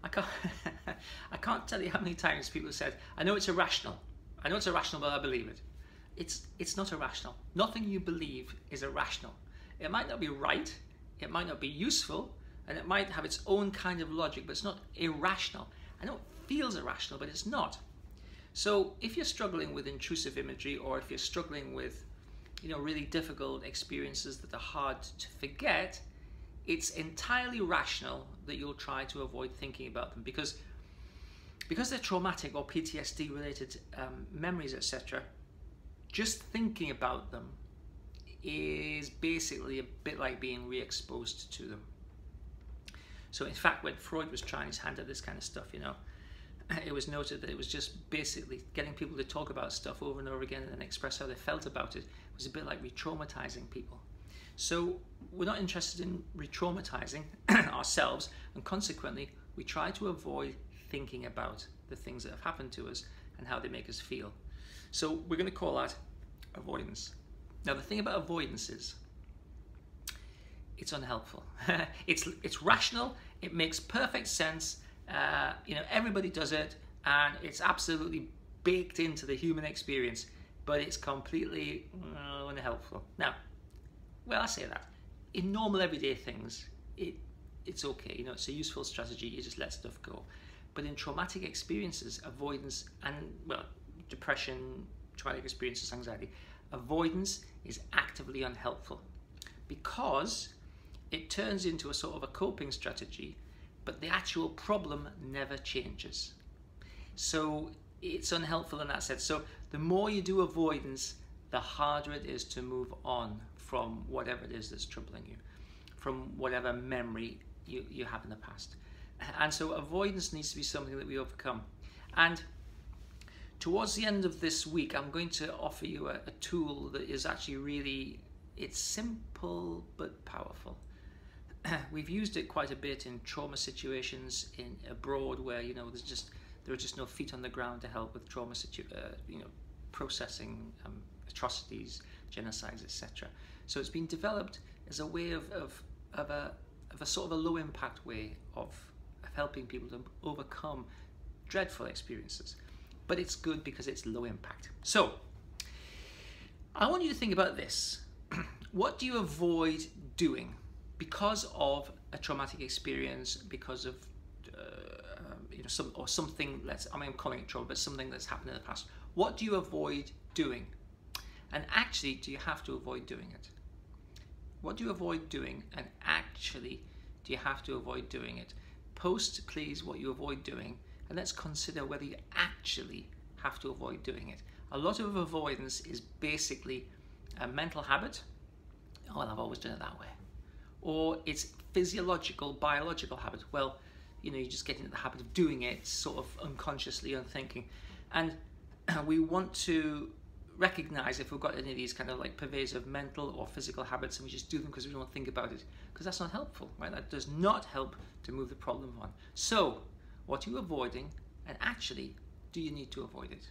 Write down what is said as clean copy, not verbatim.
I can't, I can't tell you how many times people have said, I know it's irrational. I know it's irrational, but I believe it. It's not irrational. Nothing you believe is irrational. It might not be right, it might not be useful, and it might have its own kind of logic, but it's not irrational. I know it feels irrational, but it's not. So if you're struggling with intrusive imagery, or if you're struggling with, really difficult experiences that are hard to forget, it's entirely rational that you'll try to avoid thinking about them, because they're traumatic or PTSD related memories, etc. Just thinking about them is basically a bit like being re-exposed to them. So in fact, when Freud was trying his hand at this kind of stuff, it was noted that it was just basically getting people to talk about stuff over and over again and express how they felt about it. It was a bit like re-traumatizing people. So we're not interested in re-traumatizing ourselves, and consequently we try to avoid thinking about the things that have happened to us and how they make us feel. So we're going to call that avoidance. Now the thing about avoidance is it's unhelpful. It's rational, it makes perfect sense, everybody does it, and it's absolutely baked into the human experience, but it's completely unhelpful. Now, I say that. In normal everyday things, it's okay, it's a useful strategy, you just let stuff go. But in traumatic experiences, avoidance and, depression, traumatic experiences, anxiety, avoidance is actively unhelpful because it turns into a sort of a coping strategy, but the actual problem never changes. So it's unhelpful in that sense. So the more you do avoidance, the harder it is to move on from whatever it is that's troubling you, from whatever memory you have in the past. And so avoidance needs to be something that we overcome. And towards the end of this week, I'm going to offer you a tool that is actually it's simple but powerful. We've used it quite a bit in trauma situations abroad where there are just no feet on the ground to help with trauma processing atrocities, genocides, etc. So it's been developed as a way of a sort of a low impact way of helping people to overcome dreadful experiences. But it's good because it's low impact. So I want you to think about this. What do you avoid doing because of a traumatic experience, because of something, I'm calling it trauma, but something that's happened in the past? What do you avoid doing? And actually, do you have to avoid doing it? What do you avoid doing? And actually, do you have to avoid doing it? Post, please, what you avoid doing, and let's consider whether you actually have to avoid doing it. A lot of avoidance is basically a mental habit. Oh, well, I've always done it that way. Or it's physiological, biological habit. Well, you just get into the habit of doing it sort of unconsciously, unthinking. And we want to recognize if we've got any of these kind of like pervasive mental or physical habits and we just do them because we don't think about it, because that's not helpful, right? That does not help to move the problem on. So what are you avoiding, and actually, do you need to avoid it?